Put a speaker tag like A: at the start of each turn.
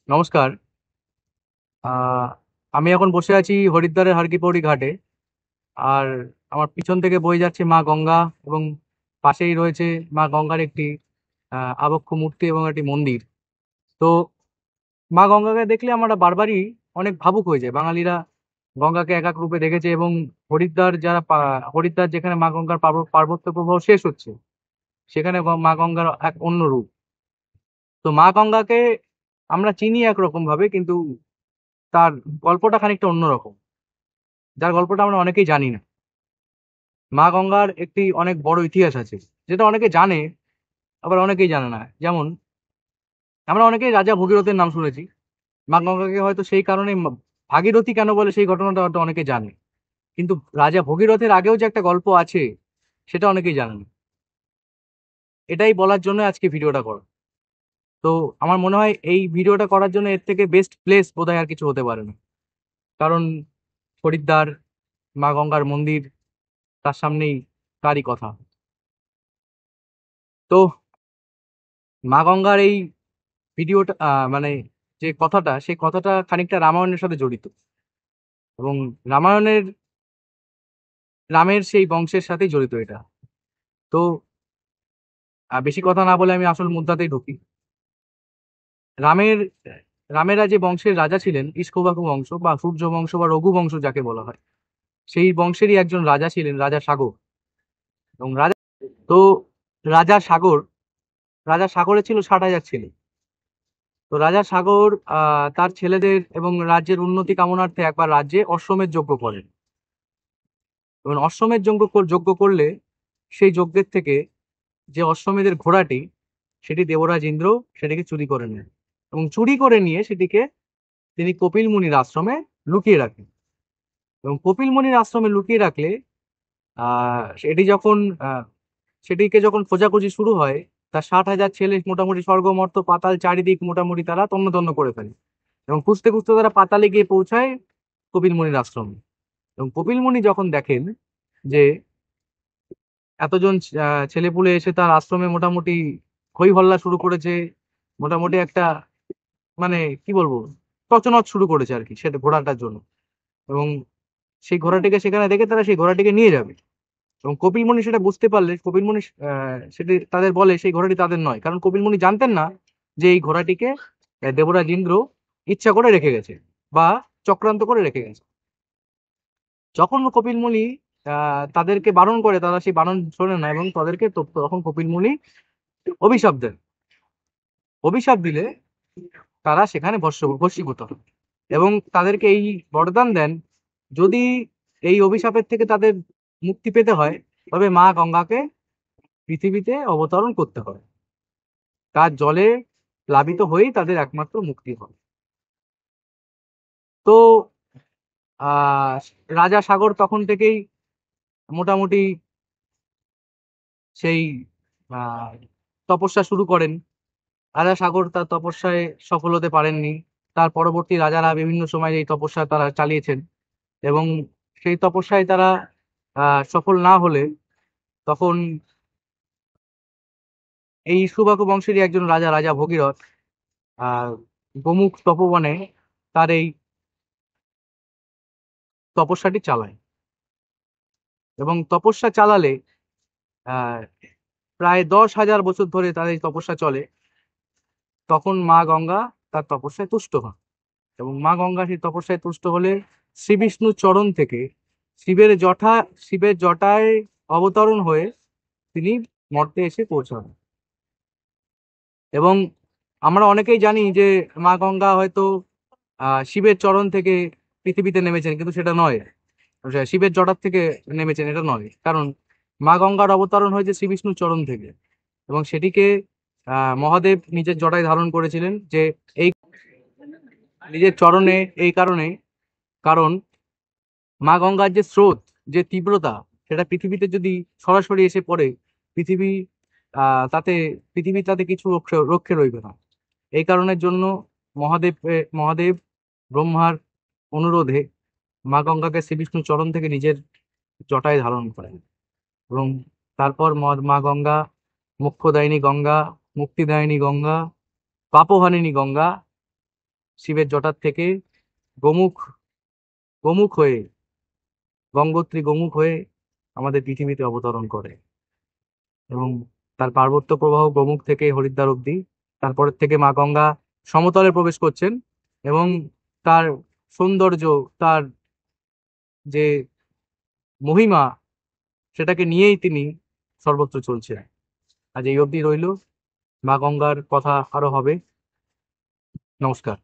A: নমস্কার। আহ আমি এখন বসে আছি হরিদ্বারের হারকিপৌড়ি ঘাটে। আর আমার পিছন থেকে বয়ে যাচ্ছে মা গঙ্গা, এবং পাশেই রয়েছে মা গঙ্গার একটি আবক্ষ মূর্তি এবং একটি মন্দির। তো মা গঙ্গাকে দেখলে আমরা বারবারই অনেক ভাবুক হয়ে যায়। বাঙালিরা গঙ্গাকে এক এক রূপে দেখেছে, এবং হরিদ্বার যেখানে মা গঙ্গার পার্বত্য প্রবাহ শেষ হচ্ছে, সেখানে মা গঙ্গার এক অন্য রূপ। তো মা গঙ্গাকে আমরা চিনি একরকম ভাবে, কিন্তু তার গল্পটা খানিকটা অন্যরকম, যার গল্পটা আমরা অনেকেই জানি না। মা গঙ্গার একটি অনেক বড় ইতিহাস আছে, যেটা অনেকে জানে, আবার অনেকেই জানে না। যেমন আমরা অনেকেই রাজা ভগীরথের নাম শুনেছি। মা গঙ্গাকে হয়তো সেই কারণে ভাগীরথী কেন বলে সেই ঘটনাটা হয়তো অনেকে জানে, কিন্তু রাজা ভগীরথের আগেও যে একটা গল্প আছে, সেটা অনেকেই জানে না। এটাই বলার জন্য আজকে ভিডিওটা করা। তো আমার মনে হয় এই ভিডিওটা করার জন্য এর থেকে বেস্ট প্লেস বোধহয় আর কিছু হতে পারে না। কারণ হরিদ্বার, মা গঙ্গার মন্দির, তার সামনেই তারই কথা। তো মা গঙ্গার এই ভিডিওটা মানে যে কথাটা, সেই কথাটা খানিকটা রামায়ণের সাথে জড়িত, এবং রামায়ণের রামের সেই বংশের সাথেই জড়িত এটা। তো বেশি কথা না বলে আমি আসল মুদ্রাতেই ঢুকি। রামের রামেরা যে বংশের রাজা ছিলেন, ইক্ষ্বাকু বংশ বা সূর্য বংশ বা রঘু বংশ যাকে বলা হয়, সেই বংশেরই একজন রাজা ছিলেন রাজা সাগর। এবং তো রাজা সাগর রাজা সাগরের ছিল 60,000 ছেলে। তো রাজা সাগর তার ছেলেদের এবং রাজ্যের উন্নতি কামনার্থে একবার রাজ্যে অশ্বমেধ যজ্ঞ করেন। এবং অশ্বমেধ যজ্ঞ করলে সেই যজ্ঞের থেকে যে অশ্বমেধের ঘোড়াটি, সেটি দেবরাজ ইন্দ্র সেটিকে চুরি করে নেন, এবং চুরি করে নিয়ে সেটিকে তিনি কপিল মুনির আশ্রমে লুকিয়ে রাখেন। এবং কপিল মুনির আশ্রমে লুকিয়ে রাখলে সেটি যখন সেটিকে যখন খোঁজাখুঁজি শুরু হয়, তার 60,000 ছেলে মোটামুটি স্বর্গ মর্ত পাতাল চারিদিক মোটামুটি তারা তন্ন তন্ন করে ফেলে। এবং খুঁজতে খুঁজতে তারা পাতালে গিয়ে পৌঁছায় কপিল মুনির আশ্রমে। এবং কপিল মুনি যখন দেখেন যে এতজন ছেলেপুলে এসে তার আশ্রমে মোটামুটি হই হল্লা শুরু করেছে, মোটামুটি একটা, মানে কি বলবো, তছনছ শুরু করেছে আর কি সেটা ঘোড়াটার জন্য। এবং সেই ঘোড়াটিকে সেখানে দেখে তারা সেই ঘোড়াটিকে নিয়ে যাবে। এবং কপিলমুনি সেটা বুঝতে পারলে কপিলমুনি সেটি তাদের বলে সেই ঘোড়াটি তাদের নয়, কারণ কপিলমুনি জানতেন না যে এই ঘোড়াটিকে দেবরাজ ইন্দ্র ইচ্ছা করে রেখে গেছে বা চক্রান্ত করে রেখে গেছে। যখন কপিলমুনি তাদেরকে বারণ করে, তারা সেই বারণ শোনে না, এবং তাদেরকে তখন কপিলমুনি অভিশাপ দেন। অভিশাপ দিলে তারা সেখানে ভস্মীভূত হয়, এবং তাদেরকে এই বরদান দেন, যদি এই অভিশাপের থেকে তাদের মুক্তি পেতে হয়, তবে মা গঙ্গাকে পৃথিবীতে অবতরণ করতে হয়। তার জলে প্লাবিত হয়েই তাদের একমাত্র মুক্তি হয়। তো আহ রাজা সাগর তখন থেকেই মোটামুটি সেই আহ তপস্যা শুরু করেন। রাজা সাগর তার তপস্যায় সফল হতে পারেননি। তার পরবর্তী রাজারা বিভিন্ন সময় এই তপস্যা তারা চালিয়েছেন, এবং সেই তপস্যায় তারা সফল না হলে তখন এই ইক্ষ্বাকু বংশেরই একজন রাজা, রাজা ভগীরথ, আহ গোমুখ তপোবনে তার এই তপস্যাটি চালায়। এবং তপস্যা চালালে আহ প্রায় 10,000 বছর ধরে তার এই তপস্যা চলে। তখন মা গঙ্গা তার তপস্যায় তুষ্ট হন, এবং মা গঙ্গা সেই তপস্যায় তুষ্ট হলে শ্রী বিষ্ণুর চরণ থেকে শিবের জটা শিবের জটায় অবতরণ হয়ে তিনি মর্তে এসে পৌঁছান। এবং আমরা অনেকেই জানি যে মা গঙ্গা হয়তো শিবের চরণ থেকে পৃথিবীতে নেমেছেন, কিন্তু সেটা নয়। শিবের জটার থেকে নেমেছেন এটা নয়, কারণ মা গঙ্গার অবতরণ হয়েছে শ্রী বিষ্ণুর চরণ থেকে। এবং সেটিকে মহাদেব নিজের জটায় ধারণ করেছিলেন, যে এই নিজের চরণে, এই কারণে, কারণ মা গঙ্গার যে স্রোত, যে তীব্রতা, সেটা পৃথিবীতে যদি সরাসরি এসে পড়ে, পৃথিবী তাতে তাতে কিছু রক্ষে রক্ষে রইবে না। এই কারণের জন্য মহাদেব ব্রহ্মার অনুরোধে মা গঙ্গাকে শ্রী বিষ্ণুর চরণ থেকে নিজের জটায় ধারণ করেন। এবং তারপর মা গঙ্গা মোক্ষদায়িনী গঙ্গা, মুক্তিদায়িনী গঙ্গা, পাপহারিণী গঙ্গা, শিবের জটার থেকে গোমুখ গোমুখ হয়ে, গঙ্গোত্রী গোমুখ হয়ে আমাদের পৃথিবীতে অবতরণ করে। এবং তার পার্বত্য প্রবাহ গোমুখ থেকে হরিদ্বার অব্দি, তারপরের থেকে মা গঙ্গা সমতলে প্রবেশ করছেন এবং তার সৌন্দর্য, তার যে মহিমা, সেটাকে নিয়েই তিনি সর্বত্র চলছেন। আজ এই অবধি রইল। মা গঙ্গার কথা আরো হবে। নমস্কার।